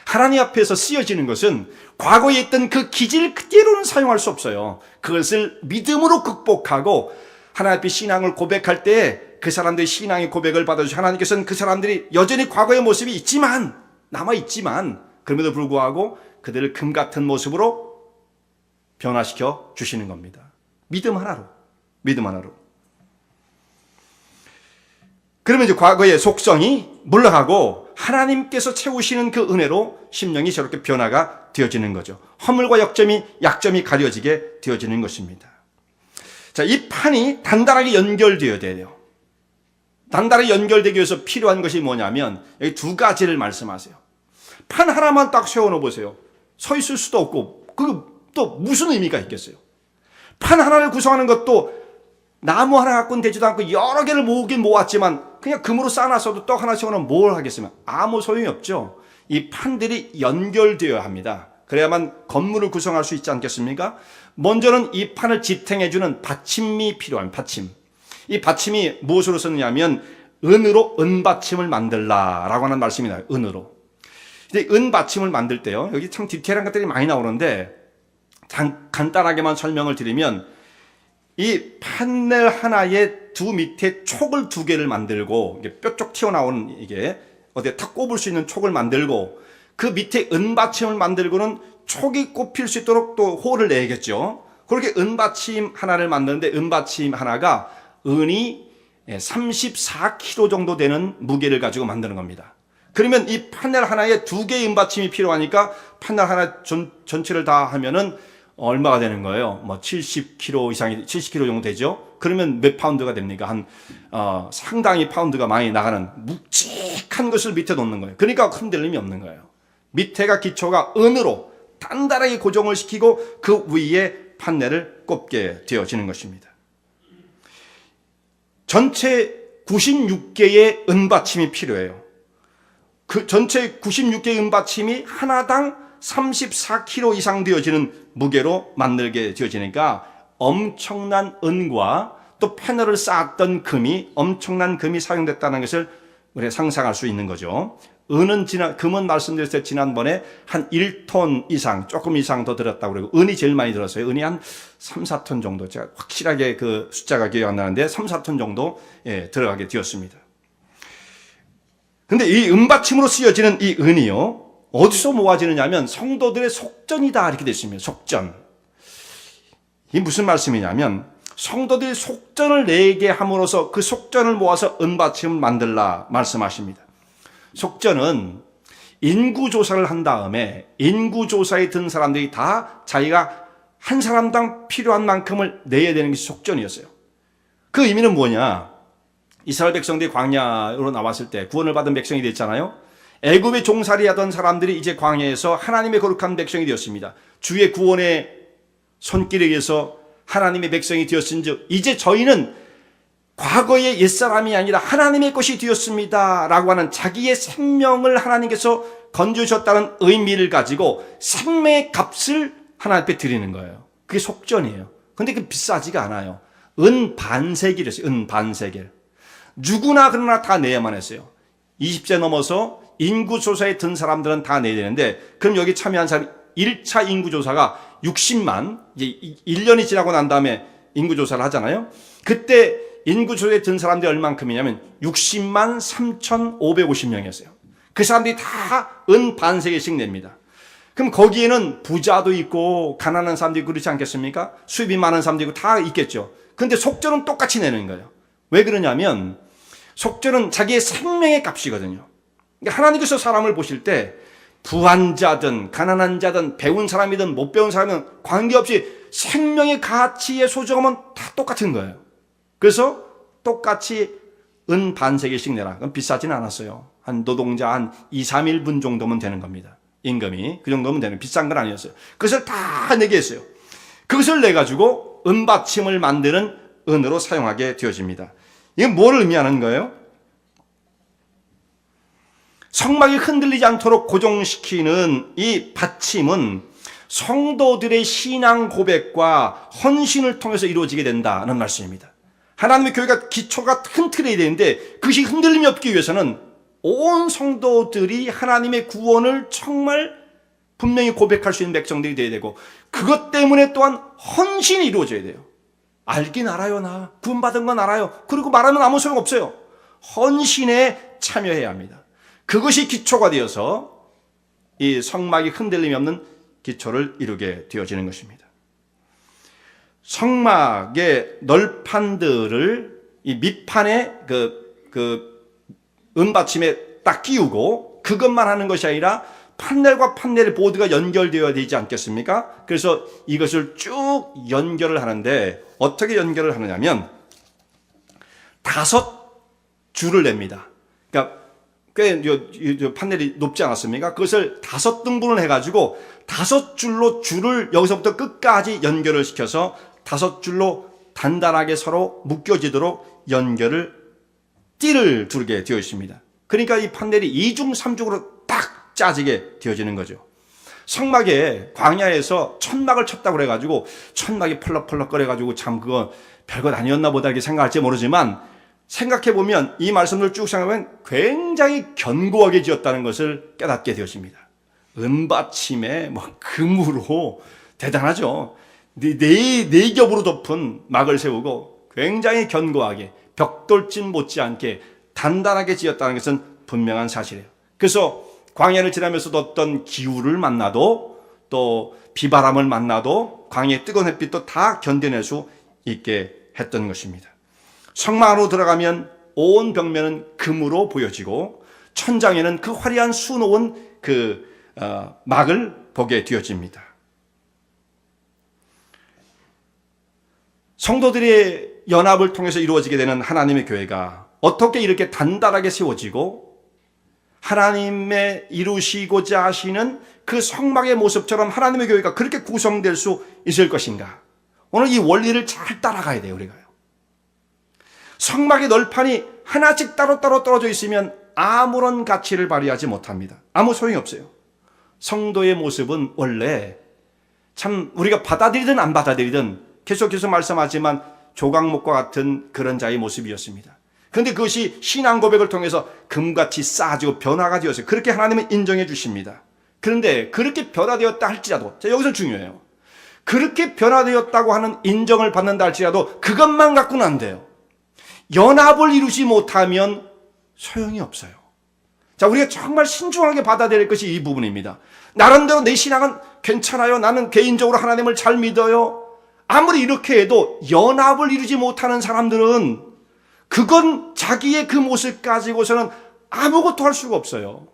하나님 앞에서 쓰여지는 것은 과거에 있던 그 기질 그대로는 사용할 수 없어요. 그것을 믿음으로 극복하고 하나님 앞에 신앙을 고백할 때 그 사람들이 신앙의 고백을 받아주시고 하나님께서는 그 사람들이 여전히 과거의 모습이 있지만 남아있지만 그럼에도 불구하고 그들을 금 같은 모습으로 변화시켜 주시는 겁니다. 믿음 하나로. 그러면 이제 과거의 속성이 물러가고 하나님께서 채우시는 그 은혜로 심령이 저렇게 변화가 되어지는 거죠. 허물과 약점이 가려지게 되어지는 것입니다. 자, 이 판이 단단하게 연결되어야 돼요. 단단하게 연결되기 위해서 필요한 것이 뭐냐면 여기 두 가지를 말씀하세요. 판 하나만 딱 세워놓어 보세요. 서 있을 수도 없고 그 또 무슨 의미가 있겠어요? 판 하나를 구성하는 것도 나무 하나 갖고는 되지도 않고 여러 개를 모으긴 모았지만 그냥 금으로 쌓아놨어도 떡 하나 세워놓으면 뭘 하겠으면 아무 소용이 없죠. 이 판들이 연결되어야 합니다. 그래야만 건물을 구성할 수 있지 않겠습니까? 먼저는 이 판을 지탱해주는 받침이 필요합니다. 받침. 이 받침이 무엇으로 썼느냐면 은으로 은받침을 만들라라고 하는 말씀이 나요. 은으로. 근데 은받침을 만들 때요. 여기 참 디테일한 것들이 많이 나오는데 간단하게만 설명을 드리면 이 판넬 하나의 두 밑에 촉을 두 개를 만들고 뾰족 튀어나오는 이게 어디에 탁 꼽을 수 있는 촉을 만들고 그 밑에 은받침을 만들고는 촉이 꼽힐 수 있도록 또 홀을 내겠죠. 그렇게 은받침 하나를 만드는데 은받침 하나가 은이 34kg 정도 되는 무게를 가지고 만드는 겁니다. 그러면 이 판넬 하나에 두 개의 은받침이 필요하니까 판넬 하나 전체를 다 하면은 얼마가 되는 거예요? 뭐 70kg 이상이 70kg 정도 되죠? 그러면 몇 파운드가 됩니까? 상당히 파운드가 많이 나가는 묵직한 것을 밑에 놓는 거예요. 그러니까 흔들림이 없는 거예요. 밑에가 기초가 은으로 단단하게 고정을 시키고 그 위에 판넬을 꼽게 되어지는 것입니다. 전체 96개의 은받침이 필요해요. 그 전체 96개의 은받침이 하나당 34kg 이상 되어지는 무게로 만들게 되어지니까 엄청난 은과 또 패널을 쌓았던 엄청난 금이 사용됐다는 것을 우리가 상상할 수 있는 거죠. 금은 말씀드렸을 때 지난번에 한 1톤 이상, 조금 이상 더 들었다고 그러고, 은이 제일 많이 들었어요. 은이 한 3, 4톤 정도, 제가 확실하게 그 숫자가 기억 안 나는데 3, 4톤 정도 들어가게 되었습니다. 근데 이 은받침으로 쓰여지는 이 은이요, 어디서 모아지느냐 하면 성도들의 속전이다 이렇게 되어 있습니다. 속전. 이게 무슨 말씀이냐면 성도들이 속전을 내게 함으로써 그 속전을 모아서 은받침을 만들라 말씀하십니다. 속전은 인구조사를 한 다음에 인구조사에 든 사람들이 다 자기가 한 사람당 필요한 만큼을 내야 되는 것이 속전이었어요. 그 의미는 뭐냐? 이스라엘 백성들이 광야로 나왔을 때 구원을 받은 백성이 됐잖아요. 애굽에 종살이 하던 사람들이 이제 광야에서 하나님의 거룩한 백성이 되었습니다. 주의 구원의 손길에 의해서 하나님의 백성이 되었은즉 이제 저희는 과거의 옛사람이 아니라 하나님의 것이 되었습니다 라고 하는 자기의 생명을 하나님께서 건져주셨다는 의미를 가지고 생명의 값을 하나님 앞에 드리는 거예요. 그게 속전이에요. 근데 그 비싸지가 않아요. 은 반세겔이었어요. 은 반세겔. 누구나 그러나 다 내야만 했어요. 20세 넘어서 인구조사에 든 사람들은 다 내야 되는데, 그럼 여기 참여한 사람 1차 인구조사가 60만, 이제 1년이 지나고 난 다음에 인구조사를 하잖아요. 그때 인구조사에 든 사람들이 얼만큼이냐면 60만 3,550명이었어요. 그 사람들이 다 은 반세개씩 냅니다. 그럼 거기에는 부자도 있고 가난한 사람도 있고 그렇지 않겠습니까? 수입이 많은 사람도 있고 다 있겠죠. 근데 속절은 똑같이 내는 거예요. 왜 그러냐면 속절은 자기의 생명의 값이거든요. 그러니까 하나님께서 사람을 보실 때 부한 자든 가난한 자든 배운 사람이든 못 배운 사람이든 관계없이 생명의 가치의 소중함은 다 똑같은 거예요. 그래서 똑같이 은 반세개씩 내라. 그럼 비싸진 않았어요. 한 노동자 한 2, 3일분 정도면 되는 겁니다. 임금이 그 정도면 되는, 비싼 건 아니었어요. 그것을 다 내게 했어요. 그것을 내가지고 은받침을 만드는 은으로 사용하게 되어집니다. 이게 뭘 의미하는 거예요? 성막이 흔들리지 않도록 고정시키는 이 받침은 성도들의 신앙 고백과 헌신을 통해서 이루어지게 된다는 말씀입니다. 하나님의 교회가 기초가 튼튼해야 되는데 그것이 흔들림이 없기 위해서는 온 성도들이 하나님의 구원을 정말 분명히 고백할 수 있는 백성들이 되어야 되고, 그것 때문에 또한 헌신이 이루어져야 돼요. 알긴 알아요, 나 구원받은 건 알아요. 그리고 말하면 아무 소용없어요. 헌신에 참여해야 합니다. 그것이 기초가 되어서 이 성막이 흔들림이 없는 기초를 이루게 되어지는 것입니다. 성막의 널판들을 이 밑판에 은받침에 딱 끼우고 그것만 하는 것이 아니라 판넬과 판넬의 보드가 연결되어야 되지 않겠습니까? 그래서 이것을 쭉 연결을 하는데 어떻게 연결을 하느냐면 5줄을 냅니다. 그러니까 꽤 판넬이 높지 않았습니까? 그것을 5등분을 해가지고 5줄로 줄을 여기서부터 끝까지 연결을 시켜서 5줄로 단단하게 서로 묶여지도록 띠를 두르게 되어 있습니다. 그러니까 이 판넬이 2중 3중으로 딱 짜지게 되어지는 거죠. 성막에 광야에서 천막을 쳤다고 그래가지고 천막이 펄럭펄럭 거려가지고 참 그거 별것 아니었나 보다 이렇게 생각할지 모르지만, 생각해보면 이 말씀을 쭉 생각하면 굉장히 견고하게 지었다는 것을 깨닫게 되었습니다. 은받침에 금으로 대단하죠. 네 겹으로 덮은 막을 세우고 굉장히 견고하게 벽돌진 못지않게 단단하게 지었다는 것은 분명한 사실이에요. 그래서 광야를 지나면서도 어떤 기후를 만나도 또 비바람을 만나도 광야의 뜨거운 햇빛도 다 견뎌낼 수 있게 했던 것입니다. 성막 안으로 들어가면 온 벽면은 금으로 보여지고 천장에는 그 화려한 수놓은 막을 보게 되어집니다. 성도들의 연합을 통해서 이루어지게 되는 하나님의 교회가 어떻게 이렇게 단단하게 세워지고 하나님의 이루시고자 하시는 그 성막의 모습처럼 하나님의 교회가 그렇게 구성될 수 있을 것인가? 오늘 이 원리를 잘 따라가야 돼요, 우리가요. 성막의 널판이 하나씩 따로따로 떨어져 있으면 아무런 가치를 발휘하지 못합니다. 아무 소용이 없어요. 성도의 모습은 원래 참 우리가 받아들이든 안 받아들이든 계속해서 말씀하지만 조각목과 같은 그런 자의 모습이었습니다. 그런데 그것이 신앙 고백을 통해서 금같이 쌓아지고 변화가 되었어요. 그렇게 하나님은 인정해 주십니다. 그런데 그렇게 변화되었다 할지라도, 여기서 중요해요. 그렇게 변화되었다고 하는 인정을 받는다 할지라도 그것만 갖고는 안 돼요. 연합을 이루지 못하면 소용이 없어요. 자, 우리가 정말 신중하게 받아들일 것이 이 부분입니다. 나름대로 내 신앙은 괜찮아요. 나는 개인적으로 하나님을 잘 믿어요. 아무리 이렇게 해도 연합을 이루지 못하는 사람들은 그건 자기의 그 모습 가지고서는 아무것도 할 수가 없어요.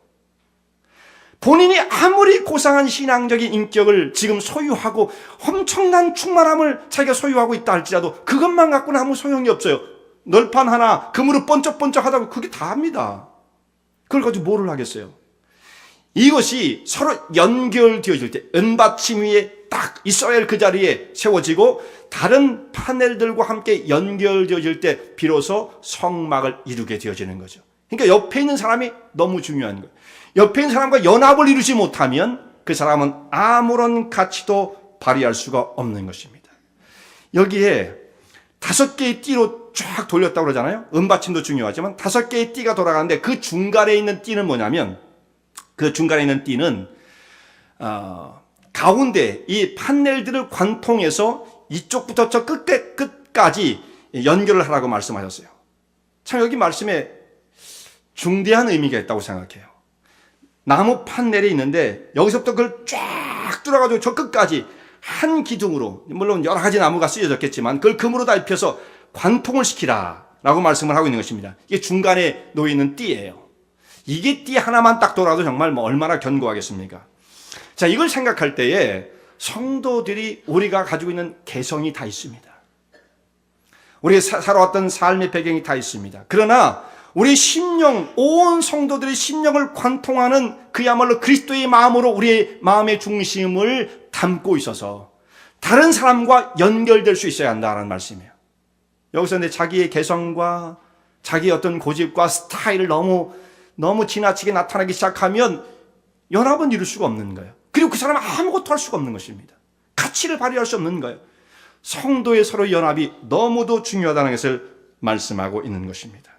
본인이 아무리 고상한 신앙적인 인격을 지금 소유하고 엄청난 충만함을 자기가 소유하고 있다 할지라도 그것만 갖고는 아무 소용이 없어요. 널판 하나 금으로 번쩍번쩍 하다고 그게 다 합니다. 그걸 가지고 뭐를 하겠어요? 이것이 서로 연결되어질 때 은받침 위에 딱 이스라엘 그 자리에 세워지고 다른 파넬들과 함께 연결되어질 때 비로소 성막을 이루게 되어지는 거죠. 그러니까 옆에 있는 사람이 너무 중요한 거예요. 옆에 있는 사람과 연합을 이루지 못하면 그 사람은 아무런 가치도 발휘할 수가 없는 것입니다. 여기에 5개의 띠로 쫙 돌렸다고 그러잖아요. 은받침도 중요하지만 5개의 띠가 돌아가는데 그 중간에 있는 띠는 뭐냐면, 그 중간에 있는 띠는 가운데 이 판넬들을 관통해서 이쪽부터 저 끝까지 연결을 하라고 말씀하셨어요. 참 여기 말씀에 중대한 의미가 있다고 생각해요. 나무 판넬이 있는데 여기서부터 그걸 쫙 뚫어가지고 저 끝까지 한 기둥으로, 물론 여러 가지 나무가 쓰여졌겠지만 그걸 금으로 다 입혀서 관통을 시키라 라고 말씀을 하고 있는 것입니다. 이게 중간에 놓여있는 띠예요. 이게 띠 하나만 딱 돌아도 정말 뭐 얼마나 견고하겠습니까? 자, 이걸 생각할 때에 성도들이 우리가 가지고 있는 개성이 다 있습니다. 우리가 살아왔던 삶의 배경이 다 있습니다. 그러나 우리 심령, 온 성도들의 심령을 관통하는 그야말로 그리스도의 마음으로 우리의 마음의 중심을 담고 있어서 다른 사람과 연결될 수 있어야 한다는 말씀이에요. 여기서 내 자기의 개성과 자기의 어떤 고집과 스타일을 너무 지나치게 나타나기 시작하면 연합은 이룰 수가 없는 거예요. 그리고 그 사람은 아무것도 할 수가 없는 것입니다. 가치를 발휘할 수 없는 거예요. 성도의 서로 연합이 너무도 중요하다는 것을 말씀하고 있는 것입니다.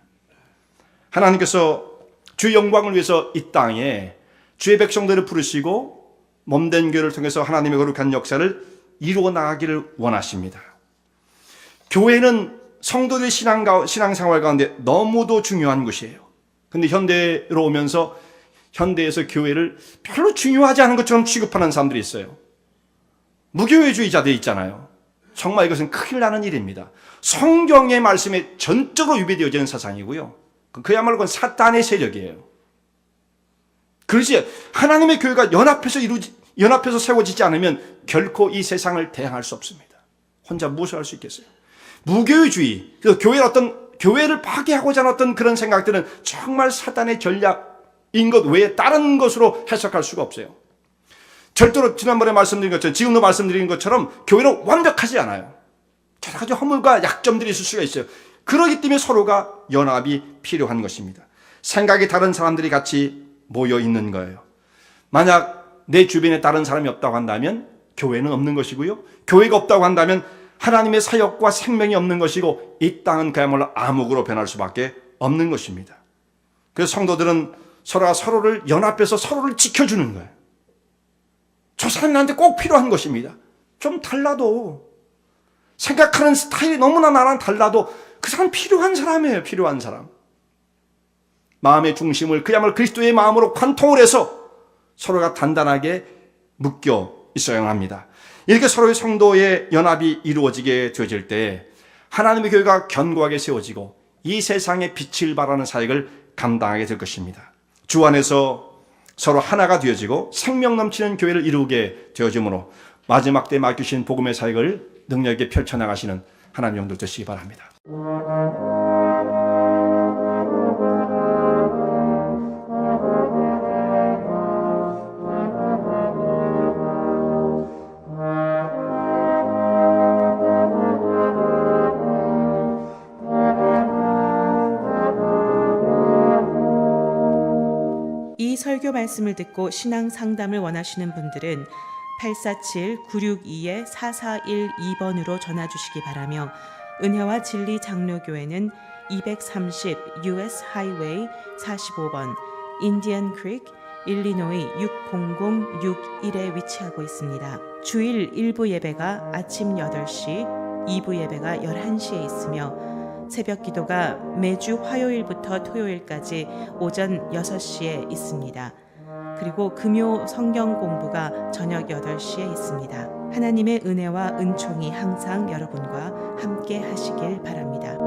하나님께서 주의 영광을 위해서 이 땅에 주의 백성들을 부르시고 몸된 교회를 통해서 하나님의 거룩한 역사를 이루어 나가기를 원하십니다. 교회는 성도들의 신앙생활 가운데 너무도 중요한 것이에요. 근데 현대로 오면서 현대에서 교회를 별로 중요하지 않은 것처럼 취급하는 사람들이 있어요. 무교회주의자들 있잖아요. 정말 이것은 큰일 나는 일입니다. 성경의 말씀에 전적으로 위배되어지는 사상이고요. 그야말로 그건 사탄의 세력이에요. 그렇지 하나님의 교회가 연합해서 세워지지 않으면 결코 이 세상을 대항할 수 없습니다. 혼자 무엇을 할 수 있겠어요? 무교회주의, 교회를 파괴하고자 하는 어떤 그런 생각들은 정말 사탄의 전략인 것 외에 다른 것으로 해석할 수가 없어요. 절대로 지난번에 말씀드린 것처럼, 지금도 말씀드린 것처럼 교회는 완벽하지 않아요. 여러 가지 허물과 약점들이 있을 수가 있어요. 그렇기 때문에 서로가 연합이 필요한 것입니다. 생각이 다른 사람들이 같이 모여 있는 거예요. 만약 내 주변에 다른 사람이 없다고 한다면 교회는 없는 것이고요. 교회가 없다고 한다면 하나님의 사역과 생명이 없는 것이고 이 땅은 그야말로 암흑으로 변할 수밖에 없는 것입니다. 그래서 성도들은 서로가 서로를 연합해서 서로를 지켜주는 거예요. 저 사람이 나한테 꼭 필요한 것입니다. 좀 달라도, 생각하는 스타일이 너무나 나랑 달라도 그 사람 필요한 사람이에요. 필요한 사람. 마음의 중심을 그야말로 그리스도의 마음으로 관통을 해서 서로가 단단하게 묶여 있어야 합니다. 이렇게 서로의 성도의 연합이 이루어지게 되어질 때 하나님의 교회가 견고하게 세워지고 이 세상에 빛을 발하는 사역을 감당하게 될 것입니다. 주 안에서 서로 하나가 되어지고 생명 넘치는 교회를 이루게 되어지므로 마지막 때에 맡기신 복음의 사역을 능력 있게 펼쳐나가시는 하나님 영들 되시기 바랍니다. 이 설교 말씀을 듣고 신앙 상담을 원하시는 분들은 847-962-4412번으로 전화 주시기 바라며 은혜와 진리 장로교회는 230 US 하이웨이 45번 인디언 크릭 일리노이 60061에 위치하고 있습니다. 주일 1부 예배가 아침 8시, 2부 예배가 11시에 있으며 새벽 기도가 매주 화요일부터 토요일까지 오전 6시에 있습니다. 그리고 금요 성경 공부가 저녁 8시에 있습니다. 하나님의 은혜와 은총이 항상 여러분과 함께 하시길 바랍니다.